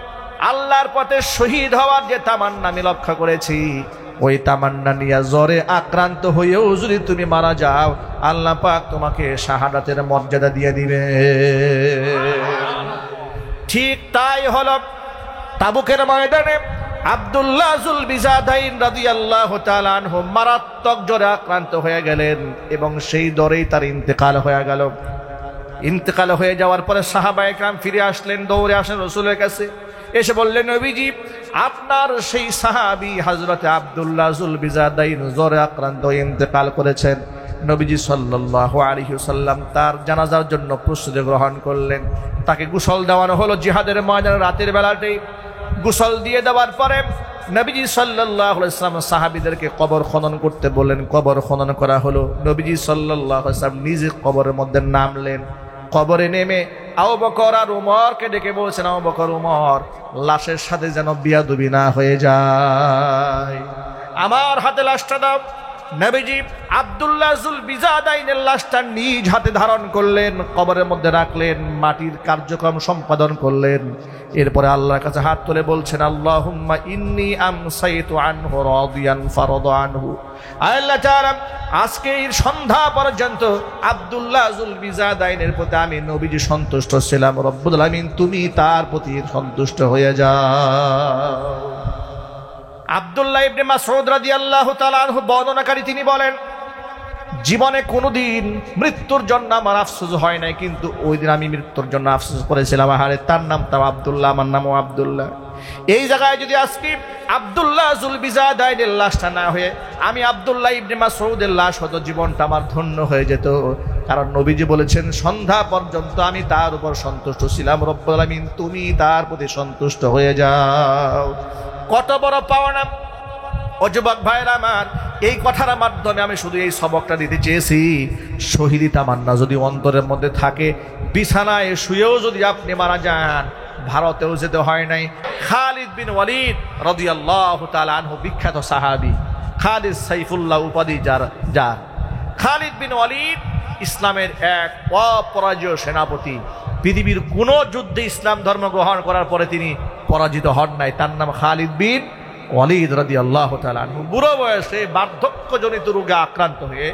আল্লাহর পথে শহীদ হওয়ার যে তামান্না আমি লক্ষ্য করেছি, ওই তামান্না নিয়ে জ্বরে আক্রান্ত হয়েও যদি তুমি মারা যাও, আল্লাহ পাক তোমাকে শাহাদাতের মর্যাদা দিয়ে দিবে। ঠিক তাই হলো। তাবুকের ময়দানে আব্দুল্লাহ জুলবিজাদাইন রাদিয়াল্লাহু তাআলা আনহু মারাত্মক জ্বরে আক্রান্ত হয়ে গেলেন এবং সেই দরেই তার ইন্তেকাল হয়ে গেল। ইন্তেকাল হয়ে যাওয়ার পরে সাহাবায়ে কেরাম ফিরে আসলেন, দৌড়ে আসলেন রাসূলের কাছে, এসে বললেন, নবীজি, আপনার সেই সাহাবী হযরত আব্দুল্লাহ জুলবিজাদাইন জ্বরে আক্রান্ত হয়ে ইন্তেকাল করেছেন। নবীজি সাল্লাল্লাহু আলাইহি ওয়াসাল্লাম তার জানাজার জন্য প্রস্তুতি গ্রহণ করলেন। তাকে গোসল দেওয়ানো হলো জিহাদের ময়দানে রাতের বেলাতেই। গোসল দিয়ে দেওয়ার পরে নবীজি সাল্লাল্লাহু আলাইহি ওয়াসাল্লাম সাহাবীদেরকে কবর খনন করতে বললেন। কবর খনন করা হলো। নবীজি সাল্লাল্লাহু আলাইহি ওয়াসাল্লাম নিজে কবরের মধ্যে নামলেন। কবরে নেমে আবু বকর আর উমরকে ডেকে বলছেন, আবু বকর, উমর, লাশের সাথে যেন বিয়াদবি না হয়ে যায়, আমার হাতে লাশটা দাও। নবীজি আব্দুল্লাহ জুলবিজাদাইনের লাশটা নিজ হাতে ধারণ করলেন, কবরের মধ্যে রাখলেন, মাটির কার্যক্রম সম্পাদন করলেন। এরপরে আল্লাহর কাছে হাত তুলে বলছেন, আল্লাহুম্মা ইন্নী আমসাইতু আনহু রাদিয়ান ফারাদা আনহু। আল্লাহ তাআলা, আজকে এই সন্ধ্যা পর্যন্ত আব্দুল্লাহ জুলবিজাদাইনের প্রতি আমি নবীজি সন্তুষ্ট ছিলাম, রব্বুল আলামিন তুমি তার প্রতি সন্তুষ্ট হয়ে যাও। আব্দুল্লাহ ইবনে মাসউদ রাদিয়াল্লাহু তাআলা আনহু বর্ণনাকারী, তিনি বলেন, জীবনে কোনোদিন মৃত্যুর জন্য আমার আফসোস হয় নাই, কিন্তু ওই দিন আমি মৃত্যুর জন্য আফসোস করেছিলাম। আহারে, তার নামটাও আব্দুল্লাহ, আমার নামও আব্দুল্লাহ। এই জায়গায় যদি আজকে আব্দুল্লাহ জুলবিজাদাইনের লাশটা না হয়ে আমি আব্দুল্লাহ ইবনে মাসউদের লাশ হতো, জীবনটা আমার ধন্য হয়ে যেত। কারণ নবীজি বলেছেন, সন্ধ্যা পর্যন্ত আমি তার উপর সন্তুষ্ট ছিলাম, রব্বুল আলামিন তুমি তার প্রতি সন্তুষ্ট হয়ে যাও। কত বড় পাওনা! ও যুবক ভাইরা আমার, এই কথার মাধ্যমে আমি শুধু এই সবকটা দিতে চেয়েছি, শহীদি তামান্না যদি অন্তরের মধ্যে থাকে, বিছানায় শুয়েও যদি আপনি মারা যান, ভারতেও যেতে হয় নাই। খালিদ বিন ওয়ালিদ রাদিয়াল্লাহু তাআলা আনহু বিখ্যাত সাহাবী, খালিদ সাইফুল্লাহ উপাধি যার। খালিদ বিন ওয়ালিদ ইসলামের এক অপরাজেয় সেনাপতি। পৃথিবীর কোন যুদ্ধে ইসলাম ধর্ম গ্রহণ করার পরে তিনি পরাজিত হন নাই। তার নাম খালিদ বিন ওয়ালিদ রাদিয়াল্লাহু তাআলা আনহু। বুড়ো বয়সে বার্ধক্যজনিত রোগে আক্রান্ত হয়ে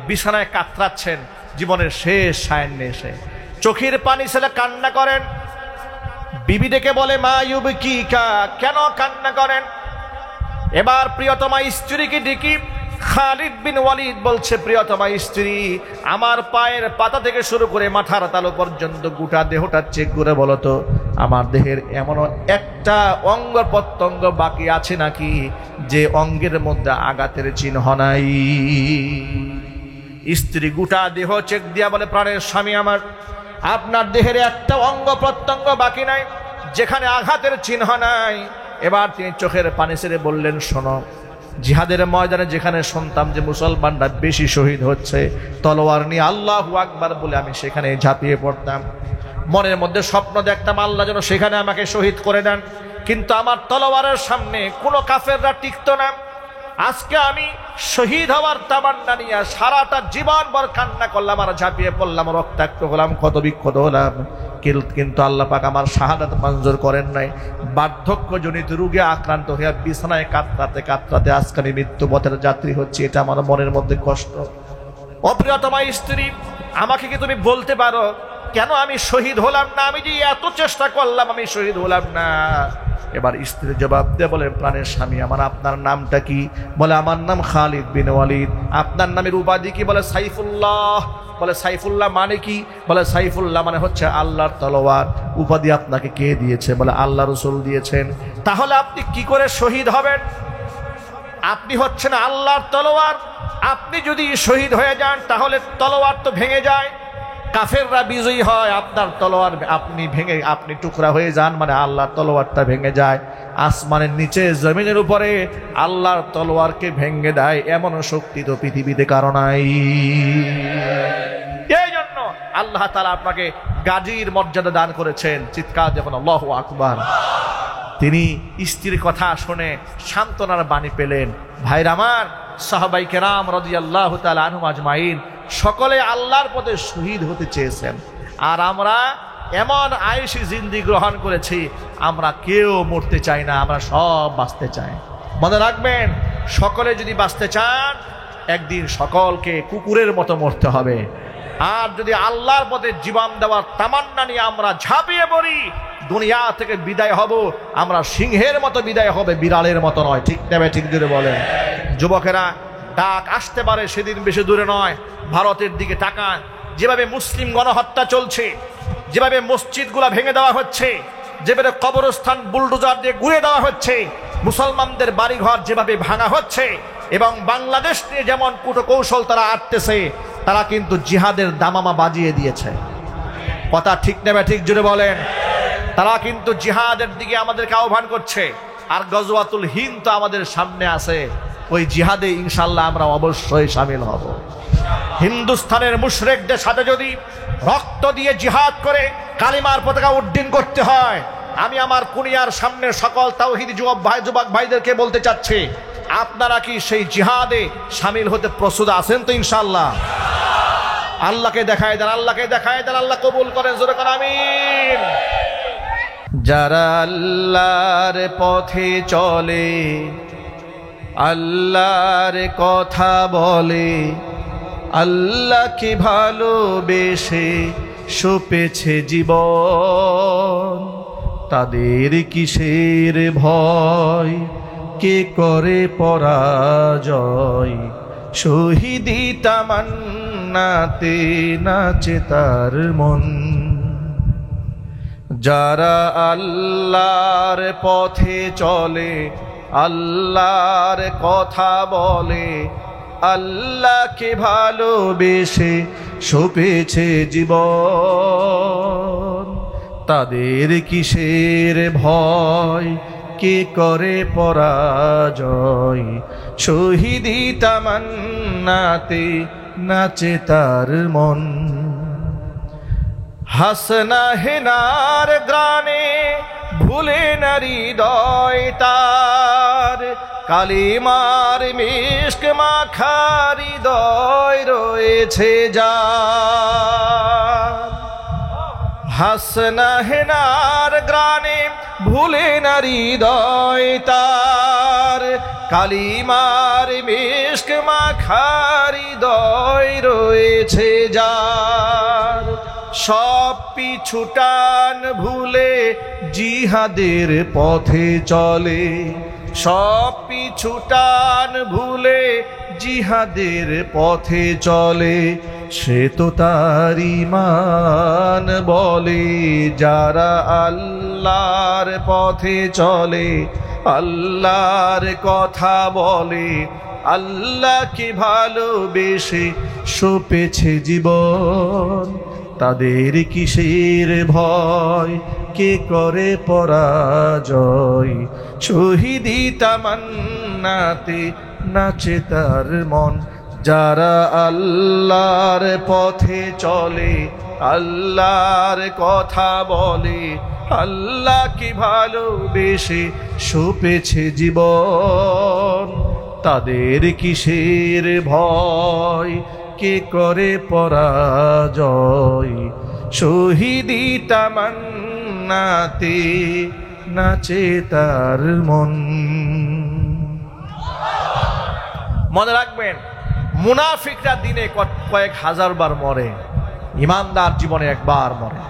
বিছানায় কাতরাচ্ছেন, জীবনের শেষ সায়ান্নে এসে চোখের পানি ছেলে কান্না করেন। বিবি ডেকে বলে, মা ইউবকিকা, কেন কান্না করেন? এবার প্রিয়তমা স্ত্রীকে ডেকে খালিদ বিন ওয়ালিদ বলছে, প্রিয়তমা স্ত্রী, আমার পায়ের পাতা থেকে শুরু করে মাথার তালু পর্যন্ত গোটা দেহটা চেক করে বলো তো, আমার দেহের এমন একটা অঙ্গ প্রত্যঙ্গ বাকি আছে নাকি যে অঙ্গের মধ্যে আঘাতের চিহ্ন নাই? স্ত্রী গোটা দেহ চেক দিয়া বলে, প্রাণের স্বামী আমার, আপনার দেহের একটা অঙ্গ প্রত্যঙ্গ বাকি নাই যেখানে আঘাতের চিহ্ন নাই। এবার তিনি চোখের পানি ছেড়ে বললেন, শোনো, জিহাদের ময়দানে যেখানে শুনতাম যে মুসলমানরা বেশি শহীদ হচ্ছে, তলোয়ার নিয়ে আল্লাহু আকবার বলে আমি সেখানে ঝাঁপিয়ে পড়তাম। মনের মধ্যে স্বপ্ন দেখতাম আল্লাহ যেন সেখানে আমাকে শহীদ করে দেন, কিন্তু আমার তলোয়ারের সামনে কোনো কাফেররা টিকতো না। আজকে আমি শহীদ হওয়ার তামান্না নিয়ে সারাটা জীবন ভর কান্না করলাম আর ঝাঁপিয়ে পড়লাম, রক্তাক্ত হলাম, ক্ষত বিক্ষত হলাম, কিন্তু আল্লাহ পাক আমার শাহাদাত মঞ্জুর করেন নাই। বার্ধক্যজনিত রোগে আক্রান্ত হয়ে বিছানায় কাতরাতে কাতরাতে আজকে আমি মৃত্যুপথের যাত্রী হচ্ছি, এটা আমার মনের মধ্যে কষ্ট। অপ্রিয়তমা স্ত্রী, আমাকে কি তুমি বলতে পারো কেন আমি শহীদ হলাম না? আমি যে এত চেষ্টা করলাম, আমি শহীদ হলাম না। এবার স্ত্রী জবাব দিয়ে বলে, প্রাণের স্বামী আমার, আপনার নামটা কি? বলে, আমার নাম খালিদ বিন ওয়ালিদ। আপনার নামের উপাধি কি? বলে, সাইফুল্লাহ। বলে, সাইফুল্লাহ মানে কি? বলে, সাইফুল্লাহ মানে হচ্ছে আল্লাহর তলোয়ার। উপাধি আপনাকে কে দিয়েছে? বলে, আল্লাহ রাসূল দিয়েছেন। তাহলে আপনি কি করে শহীদ হবেন? আপনি হচ্ছেন আল্লাহর তলোয়ার, আপনি যদি শহীদ হয়ে যান তাহলে তলোয়ার তো ভেঙে যায়, কাফেররা বিজয়ী হয়, আপনার তলোয়ার আপনি ভেঙে আপনি টুকরা হয়ে যান, মানে আল্লাহর তলোয়ারটা ভেঙে যায়। আসমানের নিচে জমিনের উপরে আল্লাহর তলোয়ারকে ভেঙে দেয় এমন শক্তি তো পৃথিবীতে কারো নাই। এই জন্য আল্লাহ তাআলা আপনাকে গাজীর মর্যাদা দান করেছেন। চিৎকার যখন আল্লাহু আকবার। তিনি স্ত্রীর কথা শুনে সান্ত্বনার বাণী পেলেন। ভাইরা আমার, সাহাবায়ে কেরাম রাদিয়াল্লাহু তাআলা আনহুম আজমাইন সকলে আল্লাহর পথে শহীদ হতে চেয়েছেন, আর আমরা এমন আয়েশি জিন্দি গ্রহণ করেছি, আমরা কেউ মরতে চাই না, আমরা সব বাঁচতে চাই। মনে রাখবেন, সকলে যদি বাঁচতে চান একদিন সকলকে কুকুরের মতো মরতে হবে। আর যদি আল্লাহর পথে জীবন দেওয়ার তামান্না নিয়ে আমরা ঝাঁপিয়ে পড়ি, দুনিয়া থেকে বিদায় হব, আমরা সিংহের মতো বিদায় হবে, বিড়ালের মতো নয়। ঠিক নেবে ঠিক দূরে বলেন। যুবকেরা, ডাক আসতে পারে, সেদিন বেশি দূরে নয়। ভারতের দিকে তাকান, যেভাবে মুসলিম গণহত্যা চলছে, যেভাবে মসজিদগুলা ভেঙে দেওয়া হচ্ছে, যেভাবে কবরস্থান বুলডোজার দিয়ে ঘুরে দেওয়া হচ্ছে, মুসলমানদের বাড়িঘর যেভাবে ভাঙা হচ্ছে, এবং বাংলাদেশ নিয়ে যেমন কূটকৌশল তারা আটতেছে, তারা কিন্তু জিহাদের দামামা বাজিয়ে দিয়েছে। কথা ঠিক নেবে ঠিক জুড়ে বলেন। তারা কিন্তু জিহাদের দিকে আমাদেরকে আহ্বান করছে। আর গজওয়াতুল হিন্দ তো আমাদের সামনে আছে, ওই জিহাদে ইনশাল্লাহ আমরা অবশ্যই শামিল হব। হিন্দুস্তানের মুশরিকদের সাথে যদি রক্ত দিয়ে জিহাদ করে কালিমার পতাকা উড্ডীন করতে হয়, আমি আমার কুনিয়ার সামনে সকল তাওহীদি যুবক ভাইদেরকে বলতে চাচ্ছি, আপনারা কি সেই জিহাদে শামিল হতে প্রস্তুত আছেন তো? ইনশাআল্লাহ। আল্লাহকে দেখায় দেন, আল্লাহকে দেখায় দেন, আল্লাহ কবুল করেন। জোরে করে আমিন। যারা আল্লাহর পথে চলে, আল্লাহর কথা বলে, আল্লাহকে ভালোবেসে সপেছে জীবন, তাদের কিসের ভয়, কে করে পরাজয়, শহীদি তামান্নাতে নাচে তার মন। যারা আল্লাহর পথে চলে, আল্লাহর কথা বলে, আল্লাহকে ভালোবেসে সপেছে জীবন, তাদের কিসের ভয়, কে করে পরাজয়। শহীদি তামান্নাতে নাচে তার মন, হাসনা হেনার গ্রানে ভুলে না হৃদয় তার। কালিমার মিশক মাখা হৃদয় রয়েছে যার। হাসনা হেনার গ্রানে ভুলে না হৃদয় তার। কালিমার মিশক মাখা হৃদয় রয়েছে যার। সব পিছুটান ভুলে জিহাদের পথে চলে, সব পিছুটান ভুলে জিহাদের পথে চলে। সে তো তার ঈমান বলে, যারা আল্লাহর পথে চলে, আল্লাহর কথা বলে, আল্লাহকে ভালোবেসে সঁপেছে জীবন। তাদের কিসের ভয়, কে করে পরাজয়। শহীদি তামান্নাতে নাচে তার মন, যারা আল্লাহর পথে চলে, আল্লাহর কথা বলে, আল্লাহকে ভালোবেসে সঁপেছে জীবন। তাদের কিসের ভয়, কে করে পরাজয়। শহীদি তামান্নাতে নাচে তার মন। মনে রাখবেন, মুনাফিকরা দিনে কয়েক হাজার বার মরে, ইমানদার জীবনে একবার মরে।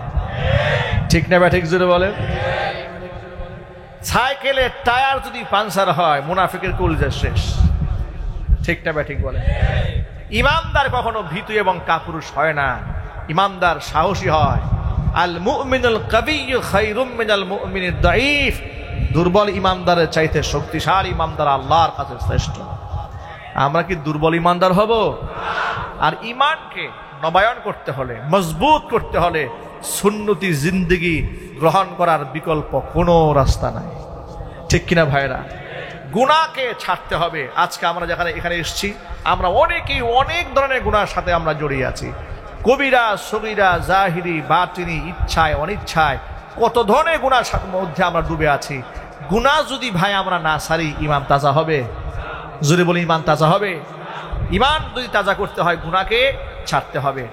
ঠিক না ব্যাঠিক জুড়ে বলেন? সাইকেলের টায়ার যদি পাঞ্চার হয়, মুনাফিকের কলিজা শেষ। ঠিক না ব্যাঠিক বলেন? ইমানদার কখনো ভীতু এবং কাপুরুষ হয় না, ইমানদার সাহসী হয়। আল মুমিনুল কাবিয়্যু খায়রুম মিনাল মুমিনিদ দাঈফ। দুর্বল ইমানদারের চাইতে শক্তিশালী ইমানদার আল্লাহর কাছে শ্রেষ্ঠ। আমরা কি দুর্বল ইমানদার হব? আর ইমানকে নবায়ন করতে হলে, মজবুত করতে হলে সুন্নতি জিন্দেগি গ্রহণ করার বিকল্প কোনো রাস্তা নাই। ঠিক কিনা ভাইরা? গুনাহকে ছাড়তে হবে। আজকে আমরা যেখানে এখানে এসেছি, আমরা অনেকেই অনেক ধরনের গুনাহের সাথে আমরা জড়িয়ে আছি। কবিরা, সগীরা, জাহিরি, বাতিনি, ইচ্ছায় অনিচ্ছায় কত ধরনের গুনাহের মধ্যে আমরা ডুবে আছি। গুনাহ যদি ভাই আমরা না ছাড়ি, ঈমান তাজা হবে? যদি বলি ঈমান তাজা হবে? ঈমান যদি তাজা করতে হয়, গুনাহকে ছাড়তে হবে।